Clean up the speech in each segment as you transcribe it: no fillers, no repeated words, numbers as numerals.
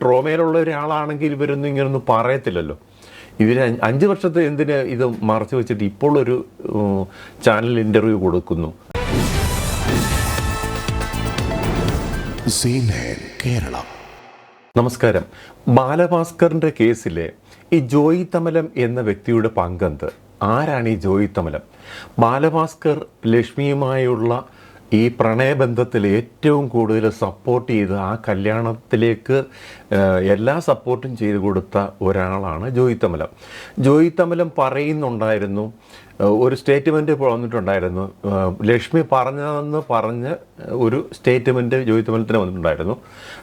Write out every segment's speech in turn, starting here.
ട്രോമയിലുള്ള ഒരാളാണെങ്കിൽ ഇവരൊന്നും ഇങ്ങനൊന്നും പറയത്തില്ലല്ലോ. ഇവർ 5 വർഷത്തെ എന്തിന് ഇത് മറച്ചു വെച്ചിട്ട് ഇപ്പോൾ ഒരു ചാനൽ ഇൻ്റർവ്യൂ കൊടുക്കുന്നു? നമസ്കാരം. ബാലഭാസ്കറിൻ്റെ കേസിലെ ഈ ജോയി തമലം എന്ന വ്യക്തിയുടെ പങ്കെന്ത്? ആരാണ് ഈ ജോയി തമലം? ബാലഭാസ്കർ ലക്ഷ്മിയുമായുള്ള ഈ പ്രണയബന്ധത്തിൽ ഏറ്റവും കൂടുതൽ സപ്പോർട്ട് ചെയ്ത് ആ കല്യാണത്തിലേക്ക് എല്ലാ സപ്പോർട്ടും ചെയ്തു കൊടുത്ത ഒരാളാണ് ജോയി തമലം. ജോയി തമലം പറയുന്നുണ്ടായിരുന്നു, ഒരു സ്റ്റേറ്റ്മെൻറ്റ് വന്നിട്ടുണ്ടായിരുന്നു, ലക്ഷ്മി പറഞ്ഞതെന്ന് പറഞ്ഞ് ഒരു സ്റ്റേറ്റ്മെൻറ്റ് ജോയി തമലത്തിന് വന്നിട്ടുണ്ടായിരുന്നു.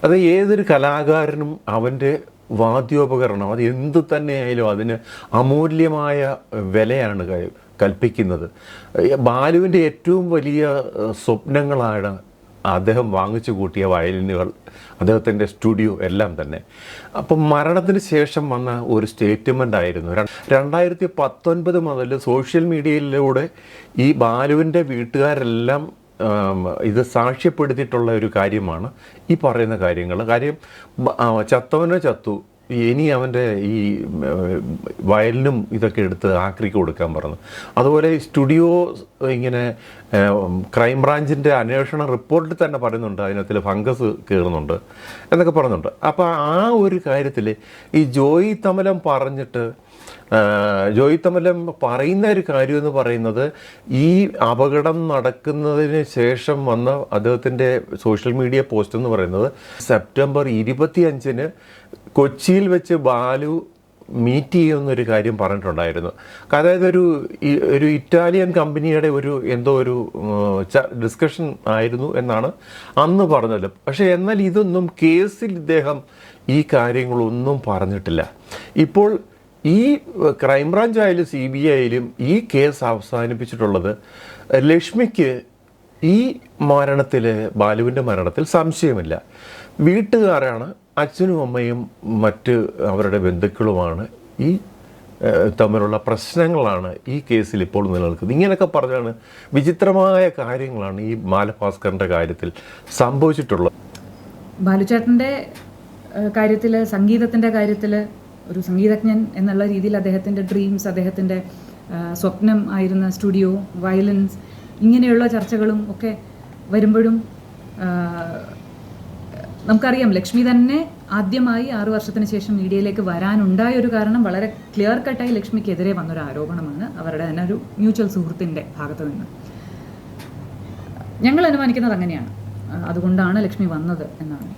അത് ഏതൊരു കലാകാരനും അവൻ്റെ വാദ്യോപകരണം അത് എന്തു തന്നെയായാലും അതിന് അമൂല്യമായ വിലയാണ് കൽപ്പിക്കുന്നത്. ബാലുവിൻ്റെ ഏറ്റവും വലിയ സ്വപ്നങ്ങളാണ് അദ്ദേഹം വാങ്ങിച്ചു കൂട്ടിയ വയലിനുകൾ, അദ്ദേഹത്തിൻ്റെ സ്റ്റുഡിയോ എല്ലാം തന്നെ. അപ്പം മരണത്തിന് ശേഷം വന്ന ഒരു സ്റ്റേറ്റ്മെൻ്റ് ആയിരുന്നു 2019 മുതൽ സോഷ്യൽ മീഡിയയിലൂടെ ഈ ബാലുവിൻ്റെ വീട്ടുകാരെല്ലാം ഇത് സാക്ഷ്യപ്പെടുത്തിയിട്ടുള്ള ഒരു കാര്യമാണ് ഈ പറയുന്ന കാര്യങ്ങൾ. കാര്യം ചത്തവനെ ചത്തു, ഇനി അവൻ്റെ ഈ വയലിനും ഇതൊക്കെ എടുത്ത് ആക്രിക്ക് കൊടുക്കാൻ പറഞ്ഞു. അതുപോലെ ഈ സ്റ്റുഡിയോ ഇങ്ങനെ ക്രൈംബ്രാഞ്ചിൻ്റെ അന്വേഷണ റിപ്പോർട്ടിൽ തന്നെ പറയുന്നുണ്ട് അതിനകത്തിൽ ഫംഗസ് കയറുന്നുണ്ട് എന്നൊക്കെ പറയുന്നുണ്ട്. അപ്പോൾ ആ ഒരു കാര്യത്തിൽ ഈ ജോയി തമലം പറയുന്ന ഒരു കാര്യം എന്ന് പറയുന്നത്, ഈ അപകടം നടക്കുന്നതിന് ശേഷം വന്ന അദ്ദേഹത്തിൻ്റെ സോഷ്യൽ മീഡിയ പോസ്റ്റ് എന്ന് പറയുന്നത് സെപ്റ്റംബർ 25 കൊച്ചിയിൽ വെച്ച് ബാലു മീറ്റ് ചെയ്യുന്നൊരു കാര്യം പറഞ്ഞിട്ടുണ്ടായിരുന്നു. അതായത് ഒരു ഇറ്റാലിയൻ കമ്പനിയുടെ ഒരു ഡിസ്കഷൻ ആയിരുന്നു എന്നാണ് അന്ന് പറഞ്ഞത്. പക്ഷേ എന്നാൽ ഇതൊന്നും കേസിൽ ഇദ്ദേഹം ഈ കാര്യങ്ങളൊന്നും പറഞ്ഞിട്ടില്ല. ഇപ്പോൾ ഈ ക്രൈംബ്രാഞ്ച് ആയാലും CBI ആയാലും ഈ കേസ് അവസാനിപ്പിച്ചിട്ടുള്ളത് ലക്ഷ്മിക്ക് ഈ ബാലുവിൻ്റെ മരണത്തിൽ സംശയമില്ല. വീട്ടുകാരാണ്, അച്ഛനും അമ്മയും മറ്റ് അവരുടെ ബന്ധുക്കളുമാണ് ഈ തമ്മിലുള്ള പ്രശ്നങ്ങളാണ് ഈ കേസിൽ ഇപ്പോൾ നിലനിൽക്കുന്നത്. ഇങ്ങനെയൊക്കെ പറഞ്ഞാണ് വിചിത്രമായ കാര്യങ്ങളാണ് ഈ ബാലഭാസ്കറിൻ്റെ കാര്യത്തിൽ സംഭവിച്ചിട്ടുള്ളത്. ബാലുചേട്ടൻ്റെ കാര്യത്തിൽ, സംഗീതത്തിൻ്റെ കാര്യത്തിൽ ഒരു സംഗീതജ്ഞൻ എന്നുള്ള രീതിയിൽ അദ്ദേഹത്തിൻ്റെ ഡ്രീംസ്, അദ്ദേഹത്തിൻ്റെ സ്വപ്നം ആയിരുന്ന സ്റ്റുഡിയോ, വയലൻസ്, ഇങ്ങനെയുള്ള ചർച്ചകളും ഒക്കെ വരുമ്പോഴും നമുക്കറിയാം ലക്ഷ്മി തന്നെ ആദ്യമായി 6 വർഷത്തിന് ശേഷം മീഡിയയിലേക്ക് വരാനുണ്ടായ ഒരു കാരണം വളരെ ക്ലിയർ കട്ടായി ലക്ഷ്മിക്കെതിരെ വന്നൊരു ആരോപണമാണ് അവരുടെ തന്നെ ഒരു മ്യൂച്വൽ സുഹൃത്തിൻ്റെ ഭാഗത്ത് നിന്ന്. ഞങ്ങൾ അനുമാനിക്കുന്നത് അങ്ങനെയാണ്, അതുകൊണ്ടാണ് ലക്ഷ്മി വന്നത് എന്നാണ്.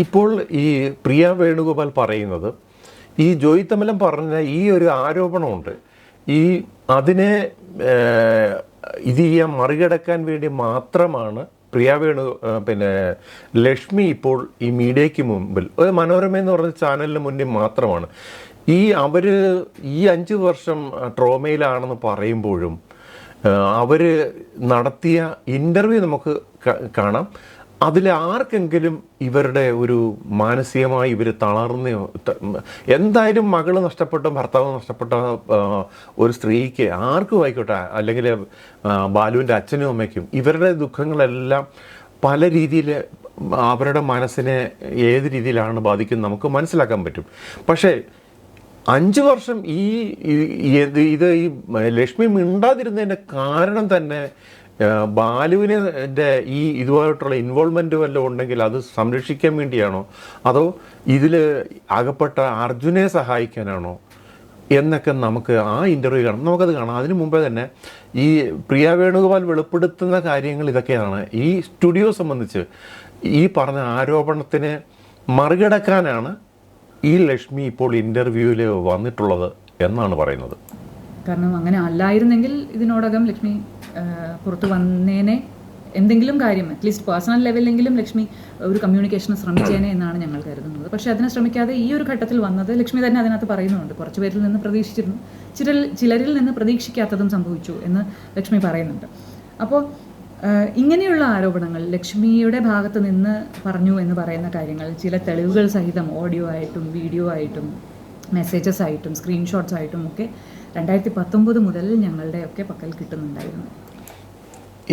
ഇപ്പോൾ ഈ പ്രിയ വേണുഗോപാൽ പറയുന്നത്, ഈ ജോയി തമലം പറഞ്ഞ ഈ ഒരു ആരോപണമുണ്ട്, അതിനെ ഇത് ചെയ്യാൻ മറികടക്കാൻ വേണ്ടി മാത്രമാണ് ലക്ഷ്മി ഇപ്പോൾ ഈ മീഡിയയ്ക്ക് മുമ്പിൽ, ഒരു മനോരമ എന്ന് പറഞ്ഞ ചാനലിന് മുന്നിൽ മാത്രമാണ് അവർ ഈ 5 വർഷം ട്രോമയിലാണെന്ന് പറയുമ്പോഴും അവർ നടത്തിയ ഇൻ്റർവ്യൂ നമുക്ക് കാണാം. അതിൽ ആർക്കെങ്കിലും ഇവരുടെ ഒരു മാനസികമായി ഇവർ തളർന്ന്, എന്തായാലും മകൾ നഷ്ടപ്പെട്ട, ഭർത്താവ് നഷ്ടപ്പെട്ട ഒരു സ്ത്രീക്ക് ആർക്കും ആയിക്കോട്ടെ, അല്ലെങ്കിൽ ബാലുവിൻ്റെ അച്ഛനും അമ്മയ്ക്കും ഇവരുടെ ദുഃഖങ്ങളെല്ലാം പല രീതിയിൽ അവരുടെ മനസ്സിനെ ഏത് രീതിയിലാണ് ബാധിക്കുന്നത് നമുക്ക് മനസ്സിലാക്കാൻ പറ്റും. പക്ഷേ 5 വർഷം ഇത് ലക്ഷ്മി മിണ്ടാതിരുന്നതിൻ്റെ കാരണം തന്നെ ബാലുവിൻ്റെ ഇതുമായിട്ടുള്ള ഇൻവോൾവ്മെൻറ്റ് വല്ലതും ഉണ്ടെങ്കിൽ അത് സംരക്ഷിക്കാൻ വേണ്ടിയാണോ, അതോ ഇതിൽ അകപ്പെട്ട അർജുനെ സഹായിക്കാനാണോ എന്നൊക്കെ നമുക്ക് ആ ഇൻ്റർവ്യൂ കാണാം, നമുക്കത് കാണാം. അതിനു മുമ്പേ തന്നെ ഈ പ്രിയ വേണുഗോപാൽ വെളിപ്പെടുത്തുന്ന കാര്യങ്ങൾ ഇതൊക്കെയാണ്. ഈ സ്റ്റുഡിയോ സംബന്ധിച്ച് ഈ പറഞ്ഞ ആരോപണത്തിനെ മറികടക്കാനാണ് ഈ ലക്ഷ്മി ഇപ്പോൾ ഇൻ്റർവ്യൂവിൽ വന്നിട്ടുള്ളത് എന്നാണ് പറയുന്നത്. കാരണം അങ്ങനെ അല്ലായിരുന്നെങ്കിൽ ഇതിനോടകം ലക്ഷ്മി പുറത്ത് വന്നേനെ, എന്തെങ്കിലും കാര്യം അറ്റ്ലീസ്റ്റ് പേഴ്സണൽ ലെവലിലെങ്കിലും ലക്ഷ്മി ഒരു കമ്മ്യൂണിക്കേഷന് ശ്രമിച്ചേനെ എന്നാണ് ഞങ്ങൾ കരുതുന്നത്. പക്ഷേ അതിനെ ശ്രമിക്കാതെ ഈ ഒരു ഘട്ടത്തിൽ വന്നത് ലക്ഷ്മി തന്നെ അതിനകത്ത് പറയുന്നുണ്ട്. കുറച്ച് പേരിൽ നിന്ന് പ്രതീക്ഷിച്ചിരുന്നു, ചിലരിൽ നിന്ന് പ്രതീക്ഷിക്കാത്തതും സംഭവിച്ചു എന്ന് ലക്ഷ്മി പറയുന്നുണ്ട്. അപ്പോൾ ഇങ്ങനെയുള്ള ആരോപണങ്ങൾ ലക്ഷ്മിയുടെ ഭാഗത്ത് നിന്ന് പറഞ്ഞു എന്ന് പറയുന്ന കാര്യങ്ങൾ ചില തെളിവുകൾ സഹിതം ഓഡിയോ ആയിട്ടും വീഡിയോ ആയിട്ടും മെസ്സേജസ് ആയിട്ടും സ്ക്രീൻഷോട്ട്സ് ആയിട്ടും ഒക്കെ 2019 മുതൽ ഞങ്ങളുടെയൊക്കെ പക്കൽ കിട്ടുന്നുണ്ടായിരുന്നു.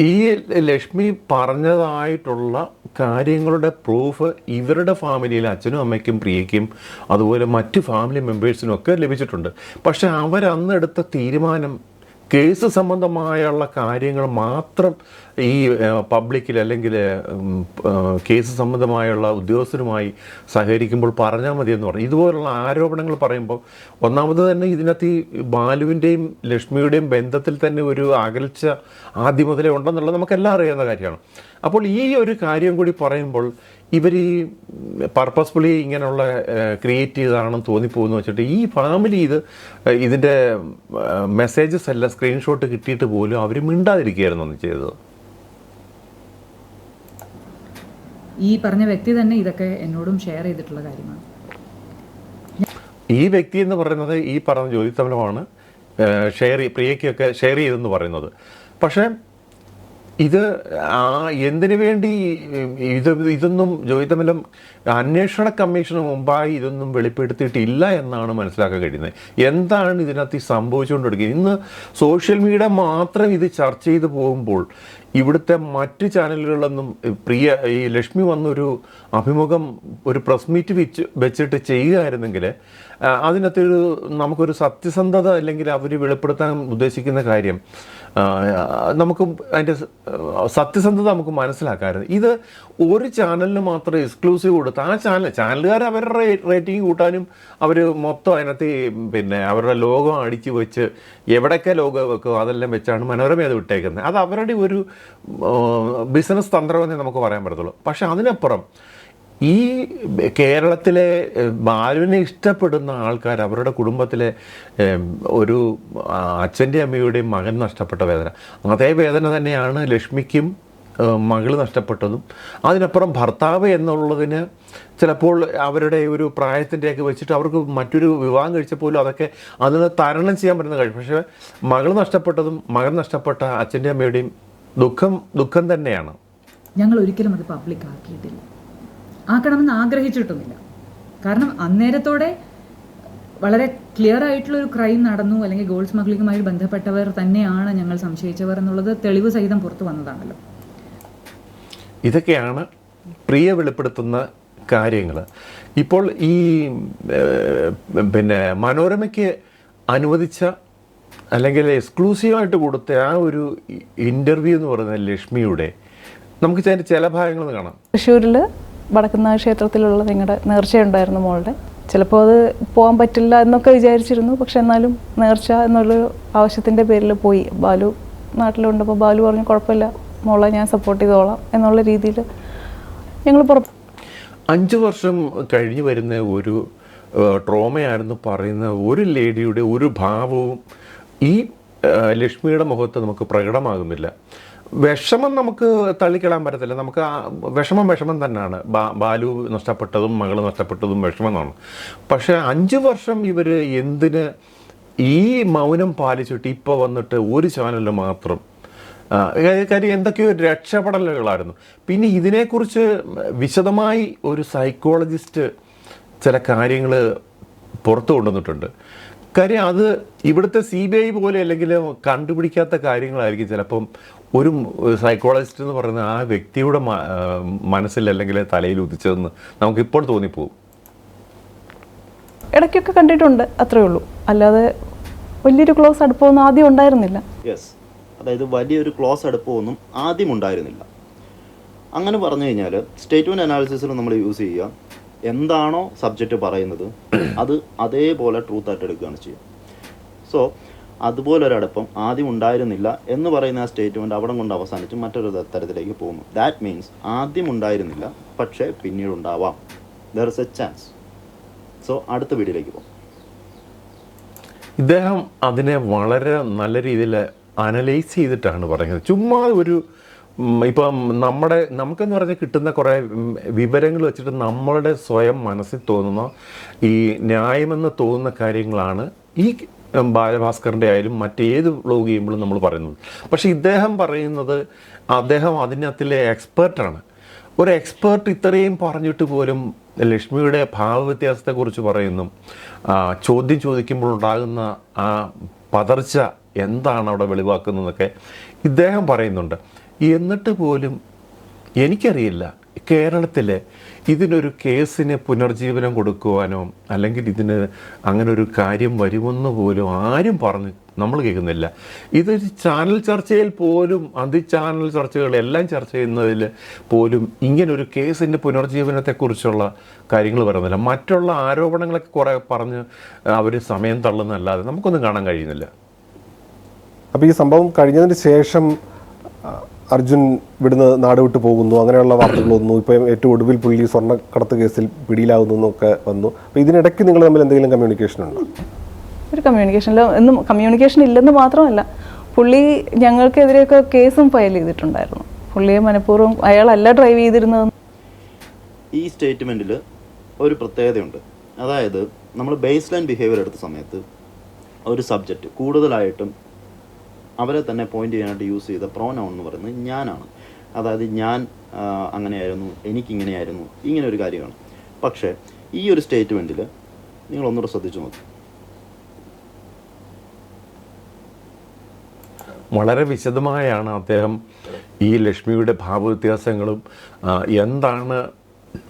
ഈ ലക്ഷ്മി പറഞ്ഞതായിട്ടുള്ള കാര്യങ്ങളുടെ പ്രൂഫ് ഇവരുടെ ഫാമിലിയിലെ അച്ഛനും അമ്മയ്ക്കും പ്രിയയ്ക്കും അതുപോലെ മറ്റ് ഫാമിലി മെമ്പേഴ്സിനും ഒക്കെ ലഭിച്ചിട്ടുണ്ട്. പക്ഷെ അവരന്നെടുത്ത തീരുമാനം കേസ് സംബന്ധമായുള്ള കാര്യങ്ങൾ മാത്രം ഈ പബ്ലിക്കിൽ അല്ലെങ്കിൽ കേസ് സംബന്ധമായുള്ള ഉദ്യോഗസ്ഥരുമായി സഹകരിക്കുമ്പോൾ പറഞ്ഞാൽ മതിയെന്ന് പറഞ്ഞു. ഇതുപോലുള്ള ആരോപണങ്ങൾ പറയുമ്പോൾ ഒന്നാമത് തന്നെ ഇതിനകത്ത് ഈ ബാലുവിൻ്റെയും ലക്ഷ്മിയുടെയും ബന്ധത്തിൽ തന്നെ ഒരു അകൽച്ച ആദ്യം മുതലേ ഉണ്ടെന്നുള്ളത് നമുക്കെല്ലാം അറിയാവുന്ന കാര്യമാണ്. അപ്പോൾ ഈ ഒരു കാര്യം കൂടി പറയുമ്പോൾ ഇവർ ഈ പർപ്പസ്ഫുള്ളി ഇങ്ങനെയുള്ള ക്രിയേറ്റ് ചെയ്തതാണെന്ന് തോന്നിപ്പോകുന്നു വെച്ചിട്ട് ഈ ഫാമിലി ഇതിൻ്റെ മെസ്സേജസ് എല്ലാം സ്ക്രീൻഷോട്ട് കിട്ടിയിട്ട് പോലും അവർ മിണ്ടാതിരിക്കുകയായിരുന്നു അന്ന് ചെയ്തത്. ഈ പറഞ്ഞ വ്യക്തി തന്നെ ഇതൊക്കെ എന്നോടും ഷെയർ ചെയ്തിട്ടുള്ള കാര്യമാണ്. ഈ വ്യക്തി എന്ന് പറയുന്നത് ഈ പറഞ്ഞ ജോയി തമലമാണ് പ്രിയയ്ക്കൊക്കെ ഷെയർ ചെയ്തെന്ന് പറയുന്നത്. പക്ഷേ ഇത് എന്തിനു വേണ്ടി ഇതൊന്നും ജോയി തമലം അന്വേഷണ കമ്മീഷന് മുമ്പായി ഇതൊന്നും വെളിപ്പെടുത്തിയിട്ടില്ല എന്നാണ് മനസ്സിലാക്കാൻ കഴിയുന്നത്. എന്താണ് ഇതിനകത്ത് സംഭവിച്ചുകൊണ്ടിരിക്കുന്നത്? ഇന്ന് സോഷ്യൽ മീഡിയ മാത്രം ഇത് ചർച്ച ചെയ്ത് പോകുമ്പോൾ ഇവിടുത്തെ മറ്റ് ചാനലുകളിലൊന്നും ഈ ലക്ഷ്മി വന്നൊരു അഭിമുഖം ഒരു പ്രസ് മീറ്റ് വെച്ചിട്ട് ചെയ്യുകയായിരുന്നെങ്കിൽ അതിനകത്തൊരു നമുക്കൊരു സത്യസന്ധത അല്ലെങ്കിൽ അവർ വെളിപ്പെടുത്താൻ ഉദ്ദേശിക്കുന്ന കാര്യം നമുക്ക് അതിൻ്റെ സത്യസന്ധത നമുക്ക് മനസ്സിലാക്കാമായിരുന്നു. ഇത് ഒരു ചാനലിന് മാത്രം എക്സ്ക്ലൂസീവ് കൊടുത്ത് ആ ചാനലുകാർ അവരുടെ റേറ്റിംഗ് കൂട്ടാനും അവർ മൊത്തം അതിനകത്ത് അവരുടെ ലോഗോ അടിച്ചു വെച്ച് എവിടെയൊക്കെ ലോഗോ വെക്കും അതെല്ലാം വെച്ചാണ് മനോരമ അത് വിട്ടേക്കുന്നത്. അത് അവരുടെ ഒരു ബിസിനസ് തന്ത്രമെന്നേ നമുക്ക് പറയാൻ പറ്റത്തുള്ളൂ. പക്ഷെ അതിനപ്പുറം ഈ കേരളത്തിലെ ബാലുവിനെ ഇഷ്ടപ്പെടുന്ന ആൾക്കാർ അവരുടെ കുടുംബത്തിലെ ഒരു അച്ഛൻ്റെയും അമ്മയുടെയും മകൻ നഷ്ടപ്പെട്ട വേദന, അതേ വേദന തന്നെയാണ് ലക്ഷ്മിക്കും മകൾ നഷ്ടപ്പെട്ടതും. അതിനപ്പുറം ഭർത്താവ് എന്നുള്ളതിന് ചിലപ്പോൾ അവരുടെ ഒരു പ്രായത്തിൻ്റെയൊക്കെ വെച്ചിട്ട് അവർക്ക് മറ്റൊരു വിവാഹം കഴിച്ചപ്പോലും അതൊക്കെ അതിന് തരണം ചെയ്യാൻ പറ്റുന്ന കഴിയും. പക്ഷേ മകൾ നഷ്ടപ്പെട്ടതും മകൻ നഷ്ടപ്പെട്ട അച്ഛൻ്റെയും അമ്മയുടെയും ദുഃഖം തന്നെയാണ്. ഞങ്ങൾ ഒരിക്കലും അത് പബ്ലിക് ആക്കിയിട്ടില്ല, ആക്കണമെന്ന് ആഗ്രഹിച്ചിട്ടുമില്ല. കാരണം അന്നേരത്തോടെ വളരെ ക്ലിയർ ആയിട്ടുള്ളൊരു ക്രൈം നടന്നു അല്ലെങ്കിൽ ഗോൾഡ് സ്മഗ്ലിങ്ങുമായി ബന്ധപ്പെട്ടവർ തന്നെയാണ് ഞങ്ങൾ സംശയിച്ചവർ എന്നുള്ളത് തെളിവ് സഹിതം പുറത്തു വന്നതാണല്ലോ. ഇതൊക്കെയാണ് പ്രിയ വെളിപ്പെടുത്തുന്ന കാര്യങ്ങൾ. ഇപ്പോൾ ഈ മനോരമയ്ക്ക് അനുവദിച്ച അല്ലെങ്കിൽ എക്സ്ക്ലൂസീവായിട്ട് കൊടുത്ത ആ ഒരു ഇൻ്റർവ്യൂ എന്ന് പറയുന്നത് ലക്ഷ്മിയുടെ നമുക്ക് അതിൻ്റെ ചില ഭാഗങ്ങൾ കാണാം. തൃശ്ശൂരിൽ വടക്കുന്നാഥ ക്ഷേത്രത്തിലുള്ള നിങ്ങളുടെ നേർച്ചയുണ്ടായിരുന്നു മോളുടെ. ചിലപ്പോൾ അത് പോകാൻ പറ്റില്ല എന്നൊക്കെ വിചാരിച്ചിരുന്നു. പക്ഷെ എന്നാലും നേർച്ച എന്നുള്ളൊരു ആവശ്യത്തിൻ്റെ പേരിൽ പോയി. ബാലു നാട്ടിലുണ്ടപ്പോൾ ബാലു പറഞ്ഞു കുഴപ്പമില്ല മോളെ ഞാൻ സപ്പോർട്ട് ചെയ്തോളാം എന്നുള്ള രീതിയിൽ ഞങ്ങൾ 5 വർഷം കഴിഞ്ഞ് വരുന്ന ഒരു ട്രോമയായിരുന്നു പറയുന്ന ഒരു ലേഡിയുടെ ഒരു ഭാവവും ഈ ലക്ഷ്മിയുടെ മുഖത്ത് നമുക്ക് പ്രകടമാകുന്നില്ല. വിഷമം നമുക്ക് തള്ളിക്കളയാൻ പറ്റത്തില്ല. നമുക്ക് ആ വിഷമം തന്നെയാണ്. ബാലു നഷ്ടപ്പെട്ടതും മകൾ നഷ്ടപ്പെട്ടതും വിഷമമാണ്. പക്ഷേ 5 വർഷം ഇവർ എന്തിന് ഈ മൗനം പാലിച്ചിട്ട് ഇപ്പോൾ വന്നിട്ട് ഒരു ചാനലിൽ മാത്രം കാര്യം എന്തൊക്കെയോ രക്ഷപ്പെടലുകളായിരുന്നു. പിന്നെ ഇതിനെക്കുറിച്ച് വിശദമായി ഒരു സൈക്കോളജിസ്റ്റ് ചില കാര്യങ്ങൾ പുറത്തു കൊണ്ടുവന്നിട്ടുണ്ട്. കാര്യം അത് ഇവിടുത്തെ CBI പോലെ അല്ലെങ്കിൽ കണ്ടുപിടിക്കാത്ത കാര്യങ്ങളായിരിക്കും ചിലപ്പം ഒരു സൈക്കോളജിസ്റ്റ് എന്ന് പറയുന്ന ആ വ്യക്തിയുടെ മനസ്സിൽ അല്ലെങ്കിൽ തലയിൽ ഉദിച്ചതെന്ന് നമുക്കിപ്പോൾ തോന്നിപ്പോകും. ഇടയ്ക്കൊക്കെ കണ്ടിട്ടുണ്ട്, അത്രേ ഉള്ളൂ. അല്ലാതെ വലിയൊരു ക്ലോസ് അടുപ്പമൊന്നും ആദ്യം ഉണ്ടായിരുന്നില്ല. യെസ്, അതായത് വലിയൊരു ക്ലോസ് അടുപ്പമൊന്നും ആദ്യം ഉണ്ടായിരുന്നില്ല. അങ്ങനെ പറഞ്ഞു കഴിഞ്ഞാൽ സ്റ്റേറ്റ്മെൻറ്റ് അനാലിസിസിൽ നമ്മൾ യൂസ് ചെയ്യുക, എന്താണോ സബ്ജക്റ്റ് പറയുന്നത് അത് അതേപോലെ ട്രൂത്ത് ആയിട്ട് എടുക്കുകയാണ് ചെയ്യുക. സോ അതുപോലൊരടുപ്പം ആദ്യം ഉണ്ടായിരുന്നില്ല എന്ന് പറയുന്ന ആ സ്റ്റേറ്റ്മെൻറ്റ് അവിടെ കൊണ്ട് അവസാനിച്ച് മറ്റൊരു തരത്തിലേക്ക് പോകുന്നു. ദാറ്റ് മീൻസ് ആദ്യം ഉണ്ടായിരുന്നില്ല, പക്ഷേ പിന്നീട് ഉണ്ടാവാം. There is A chance. So അടുത്ത വീഡിയോയിലേക്ക് പോകും. ഇദ്ദേഹം അതിനെ വളരെ നല്ല രീതിയിൽ അനലൈസ് ചെയ്തിട്ടാണ് പറയുന്നത്. ചുമ്മാ ഒരു ഇപ്പം നമുക്കെന്ന് പറഞ്ഞാൽ കിട്ടുന്ന കുറേ വിവരങ്ങൾ വെച്ചിട്ട് നമ്മളുടെ സ്വയം മനസ്സിൽ തോന്നുന്ന ഈ ന്യായമെന്ന് തോന്നുന്ന കാര്യങ്ങളാണ് ഈ ബാലഭാസ്കറിൻ്റെ ആയാലും മറ്റേത് വ്ലോഗ് ചെയ്യുമ്പോഴും നമ്മൾ പറയുന്നത്. പക്ഷേ ഇദ്ദേഹം പറയുന്നത് അദ്ദേഹം അതിനകത്തിലെ എക്സ്പേർട്ടാണ്. ഒരു എക്സ്പേർട്ട് ഇത്രയും പറഞ്ഞിട്ട് പോലും ലക്ഷ്മിയുടെ ഭാവവ്യത്യാസത്തെക്കുറിച്ച് പറയുന്നു. ചോദ്യം ചോദിക്കുമ്പോൾ ഉണ്ടാകുന്ന ആ പതർച്ച എന്താണ് അവിടെ വെളിവാക്കുന്നതൊക്കെ ഇദ്ദേഹം പറയുന്നുണ്ട്. എന്നിട്ട് പോലും എനിക്കറിയില്ല കേരളത്തിലെ ഇതിനൊരു കേസിന് പുനർജീവനം കൊടുക്കുവാനോ അല്ലെങ്കിൽ ഇതിന് അങ്ങനെ ഒരു കാര്യം വരുമെന്ന് പോലും ആരും പറഞ്ഞ് നമ്മൾ കേൾക്കുന്നില്ല. ഇതൊരു ചാനൽ ചർച്ചയിൽ പോലും ചാനൽ ചർച്ചകളെല്ലാം ചർച്ച ചെയ്യുന്നതിൽ പോലും ഇങ്ങനൊരു കേസിൻ്റെ പുനർജീവനത്തെക്കുറിച്ചുള്ള കാര്യങ്ങൾ പറയുന്നില്ല. മറ്റുള്ള ആരോപണങ്ങളൊക്കെ കുറേ പറഞ്ഞ് അവർ സമയം തള്ളുന്നതല്ലാതെ നമുക്കൊന്നും കാണാൻ കഴിയുന്നില്ല. അപ്പോൾ ഈ സംഭവം കഴിഞ്ഞതിന് ശേഷം അർജുൻ ഇവിടുന്ന് നാട് വിട്ട് പോകുന്നു, അങ്ങനെയുള്ള വാർത്തകൾ വന്നു. ഇപ്പോൾ ഏറ്റവും ഒടുവിൽ പുള്ളി സ്വർണ്ണക്കടത്ത് കേസിൽ പിടിയിലാകുന്നു എന്നൊക്കെ വന്നു. അപ്പോൾ ഇതിനിടയ്ക്ക് നിങ്ങൾ തമ്മിൽ എന്തെങ്കിലും കമ്മ്യൂണിക്കേഷൻ ഉണ്ടോ? ഒരു കമ്മ്യൂണിക്കേഷൻ ഇല്ലെന്ന് മാത്രമല്ല, പുള്ളി ഞങ്ങൾക്കെതിരെയൊക്കെ കേസും ഫയൽ ചെയ്തിട്ടുണ്ടായിരുന്നു. പുള്ളിയെ മനഃപൂർവ്വം അയാളല്ല ഡ്രൈവ് ചെയ്തിരുന്നത്. ഈ സ്റ്റേറ്റ്മെൻറ്റിൽ ഒരു പ്രത്യേകതയുണ്ട്. അതായത് നമ്മൾ ബേസ് ലൈൻ ബിഹേവിയർ എടുത്ത സമയത്ത് ഒരു സബ്ജക്റ്റ് കൂടുതലായിട്ടും അവരെ തന്നെ പോയിന്റ് ചെയ്യാനായിട്ട് യൂസ് ചെയ്ത പ്രോനൗൺ എന്ന് പറയുന്നത് ഞാനാണ്. അതായത് ഞാൻ അങ്ങനെയായിരുന്നു, എനിക്കിങ്ങനെയായിരുന്നു, ഇങ്ങനെ ഒരു കാര്യമാണ്. പക്ഷേ ഈ ഒരു സ്റ്റേറ്റ്മെൻറ്റിൽ നിങ്ങളൊന്നുകൂടെ ശ്രദ്ധിച്ചു നോക്കി. വളരെ വിശദമായാണ് അദ്ദേഹം ഈ ലക്ഷ്മിയുടെ ഭാവവ്യത്യാസങ്ങളും എന്താണ്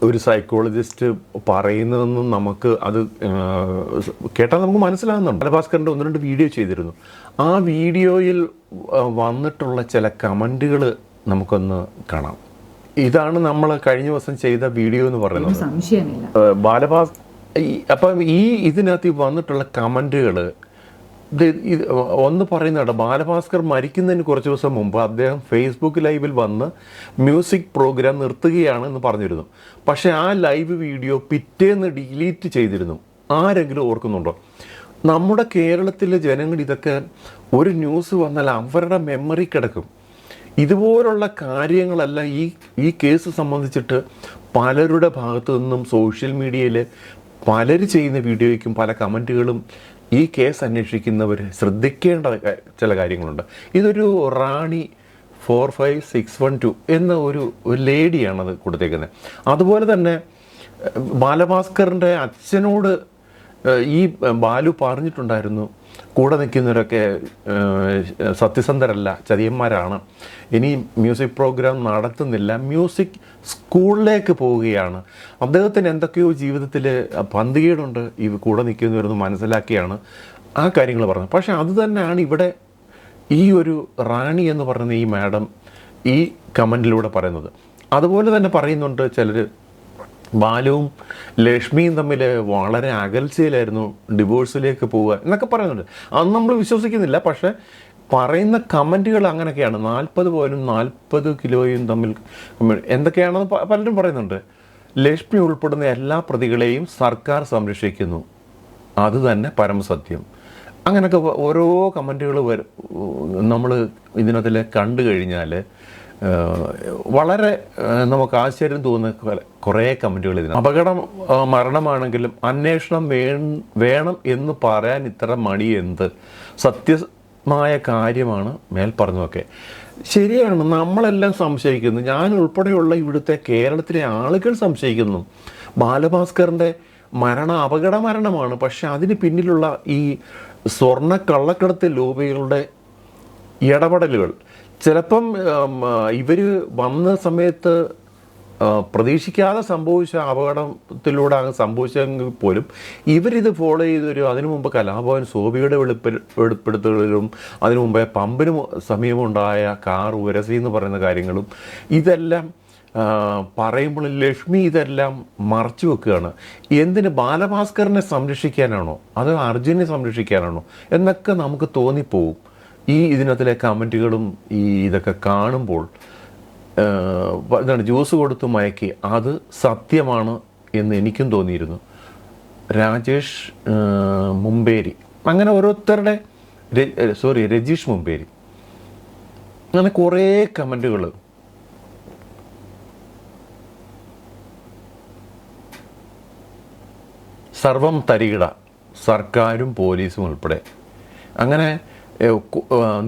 ഒരു സൈക്കോളജിസ്റ്റ് പറയുന്നതെന്നും നമുക്ക് അത് കേട്ടാൽ നമുക്ക് മനസ്സിലാകുന്നുണ്ട്. ബാലഭാസ്കറിൻ്റെ 1-2 വീഡിയോ ചെയ്തിരുന്നു. ആ വീഡിയോയിൽ വന്നിട്ടുള്ള ചില കമൻറ്റുകൾ നമുക്കൊന്ന് കാണാം. ഇതാണ് നമ്മൾ കഴിഞ്ഞ ദിവസം ചെയ്ത വീഡിയോ എന്ന് പറയുന്നത്. സംശയമില്ല അപ്പം ഇതിനകത്ത് വന്നിട്ടുള്ള കമൻറ്റുകൾ ഒന്ന് പറയുന്നുണ്ട്. ബാലഭാസ്കർ മരിക്കുന്നതിന് കുറച്ച് ദിവസം മുമ്പ് അദ്ദേഹം ഫേസ്ബുക്ക് ലൈവിൽ വന്ന് മ്യൂസിക് പ്രോഗ്രാം നിർത്തുകയാണ് എന്ന് പറഞ്ഞിരുന്നു. പക്ഷേ ആ ലൈവ് വീഡിയോ പിറ്റേന്ന് ഡിലീറ്റ് ചെയ്തിരുന്നു. ആരെങ്കിലും ഓർക്കുന്നുണ്ടോ? നമ്മുടെ കേരളത്തിലെ ജനങ്ങൾ ഇതൊക്കെ ഒരു ന്യൂസ് വന്നാൽ അവരുടെ മെമ്മറി കിടക്കും. ഇതുപോലുള്ള കാര്യങ്ങളെല്ലാം ഈ കേസ് സംബന്ധിച്ചിട്ട് പലരുടെ ഭാഗത്തു നിന്നും സോഷ്യൽ മീഡിയയിൽ പലർ ചെയ്യുന്ന വീഡിയോയ്ക്കും പല കമൻറ്റുകളും ഈ കേസ് അന്വേഷിക്കുന്നവർ ശ്രദ്ധിക്കേണ്ട ചില കാര്യങ്ങളുണ്ട്. ഇതൊരു റാണി 45612 എന്ന ഒരു ലേഡിയാണത് കൊടുത്തേക്കുന്നത്. അതുപോലെ തന്നെ ബാലഭാസ്കറിൻ്റെ അച്ഛനോട് ഈ ബാലു പറഞ്ഞിട്ടുണ്ടായിരുന്നു, കൂടെ നിൽക്കുന്നവരൊക്കെ സത്യസന്ധരല്ല, ചതിയന്മാരാണ്, ഇനി മ്യൂസിക് പ്രോഗ്രാം നടത്തുന്നില്ല, മ്യൂസിക് സ്കൂളിലേക്ക് പോവുകയാണ്, അദ്ദേഹത്തിന് എന്തൊക്കെയോ ജീവിതത്തിൽ പന്തികേടുണ്ട്, ഈ കൂടെ നിൽക്കുന്നവരെന്ന് മനസ്സിലാക്കിയാണ് ആ കാര്യങ്ങൾ പറഞ്ഞത്. പക്ഷേ അത് തന്നെയാണ് ഇവിടെ ഈ ഒരു റാണി എന്ന് പറയുന്ന ഈ മാഡം ഈ കമൻറ്റിലൂടെ പറയുന്നത്. അതുപോലെ തന്നെ പറയുന്നുണ്ട് ചിലർ ബാലുവും ലക്ഷ്മിയും തമ്മിൽ വളരെ അകൽച്ചയിലായിരുന്നു, ഡിവോഴ്സിലേക്ക് പോവുക എന്നൊക്കെ പറയുന്നുണ്ട്. അത് നമ്മൾ വിശ്വസിക്കുന്നില്ല. പക്ഷേ പറയുന്ന കമൻറ്റുകൾ അങ്ങനെയൊക്കെയാണ്. 40 പവനും 40 കിലോയും തമ്മിൽ എന്തൊക്കെയാണെന്ന് പലരും പറയുന്നുണ്ട്. ലക്ഷ്മി ഉൾപ്പെടുന്ന എല്ലാ പ്രതികളെയും സർക്കാർ സംരക്ഷിക്കുന്നു, അത് തന്നെ പരമസത്യം. അങ്ങനെയൊക്കെ ഓരോ കമൻറ്റുകൾ നമ്മൾ ഇതിനകത്തിൽ കണ്ടു കഴിഞ്ഞാൽ വളരെ നമുക്ക് ആശ്ചര്യം തോന്നുന്ന കുറേ കമൻറ്റുകൾ ഇതിന്. അപകടം മരണമാണെങ്കിലും അന്വേഷണം വേണം എന്ന് പറയാൻ ഇത്ര മടി എന്ത്? സത്യമായ കാര്യമാണ് മേൽ പറഞ്ഞതൊക്കെ. ശരിയാണ്, നമ്മളെല്ലാം സംശയിക്കുന്നു. ഞാൻ ഉൾപ്പെടെയുള്ള ഇവിടുത്തെ കേരളത്തിലെ ആളുകൾ സംശയിക്കുന്നു. ബാലഭാസ്കറിൻ്റെ മരണം അപകട മരണമാണ്. പക്ഷെ അതിന് പിന്നിലുള്ള ഈ സ്വർണ്ണ കള്ളക്കടത്ത് ലോബികളുടെ ഇടപെടലുകൾ ചിലപ്പം ഇവർ വന്ന സമയത്ത് പ്രതീക്ഷിക്കാതെ സംഭവിച്ച അപകടത്തിലൂടെ സംഭവിച്ചെങ്കിൽ പോലും ഇവരിത് ഫോളോ ചെയ്തൊരു അതിനു മുമ്പ് കലാഭവൻ സോബിയുടെ വെളിപ്പെടുത്തലുകളും അതിനു മുമ്പേ പമ്പിന് സമീപമുണ്ടായ കാർ ഉരസി എന്ന് പറയുന്ന കാര്യങ്ങളും ഇതെല്ലാം പറയുമ്പോൾ ലക്ഷ്മി ഇതെല്ലാം മറച്ചു വെക്കുകയാണ്. എന്തിന്? ബാലഭാസ്കറിനെ സംരക്ഷിക്കാനാണോ അതോ അർജുനെ സംരക്ഷിക്കാനാണോ എന്നൊക്കെ നമുക്ക് തോന്നിപ്പോവും. ഇതിനകത്തിലെ കമൻറ്റുകളും ഇതൊക്കെ കാണുമ്പോൾ എന്താണ് ജ്യൂസ് കൊടുത്ത് മയക്കി അത് സത്യമാണ് എന്ന് എനിക്കും തോന്നിയിരുന്നു. രാജേഷ് മുമ്പേരി, അങ്ങനെ ഓരോരുത്തരുടെ രജീഷ് മുമ്പേരി, അങ്ങനെ കുറേ കമൻറ്റുകൾ. സർവം തരികിട, സർക്കാരും പോലീസും ഉൾപ്പെടെ, അങ്ങനെ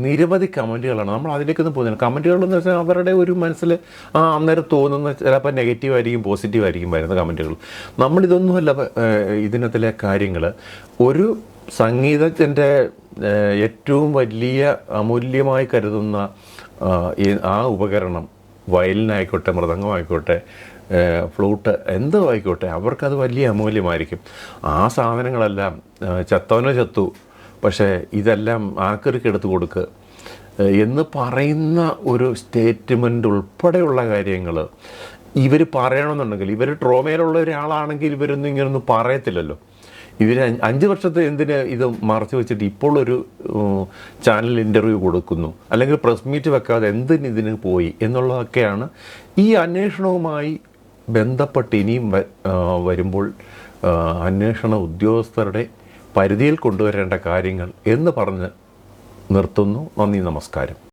നിരവധി കമൻറ്റുകളാണ്. നമ്മൾ അതിലേക്കൊന്നും പോകുന്നില്ല. കമൻറ്റുകളെന്ന് വെച്ചാൽ അവരുടെ ഒരു മനസ്സിൽ അന്നേരം തോന്നുന്ന ചിലപ്പോൾ നെഗറ്റീവായിരിക്കും പോസിറ്റീവായിരിക്കും വരുന്ന കമൻറ്റുകൾ. നമ്മളിതൊന്നുമല്ല ഇതിനകത്തിലെ കാര്യങ്ങൾ. ഒരു സംഗീതത്തിൻ്റെ ഏറ്റവും വലിയ അമൂല്യമായി കരുതുന്ന ആ ഉപകരണം വയലിനായിക്കോട്ടെ, മൃദംഗമായിക്കോട്ടെ, ഫ്ലൂട്ട് എന്തോ ആയിക്കോട്ടെ, അവർക്കത് വലിയ അമൂല്യമായിരിക്കും. ആ സാധനങ്ങളെല്ലാം ചത്തോനോ ചത്തു, പക്ഷേ ഇതെല്ലാം ആക്രിക്ക് എടുത്ത് കൊടുക്കുക എന്ന് പറയുന്ന ഒരു സ്റ്റേറ്റ്മെൻ്റ് ഉൾപ്പെടെയുള്ള കാര്യങ്ങൾ ഇവർ പറയണമെന്നുണ്ടെങ്കിൽ, ഇവർ ട്രോമയിലുള്ള ഒരാളാണെങ്കിൽ ഇവരൊന്നും ഇങ്ങനൊന്നും പറയത്തില്ലല്ലോ. ഇവർ 5 വർഷത്തെ എന്തിന് ഇത് മറച്ചു വെച്ചിട്ട് ഇപ്പോൾ ഒരു ചാനൽ ഇൻ്റർവ്യൂ കൊടുക്കുന്നു, അല്ലെങ്കിൽ പ്രസ് മീറ്റ് വെക്കാതെ എന്തിന് ഇതിന് പോയി എന്നുള്ളതൊക്കെയാണ് ഈ അന്വേഷണവുമായി ബന്ധപ്പെട്ട് ഇനിയും വരുമ്പോൾ അന്വേഷണ ഉദ്യോഗസ്ഥരുടെ പരിധിയിൽ കൊണ്ടുവരേണ്ട കാര്യങ്ങൾ എന്ന് പറഞ്ഞ് നിർത്തുന്നു. നന്ദി, നമസ്കാരം.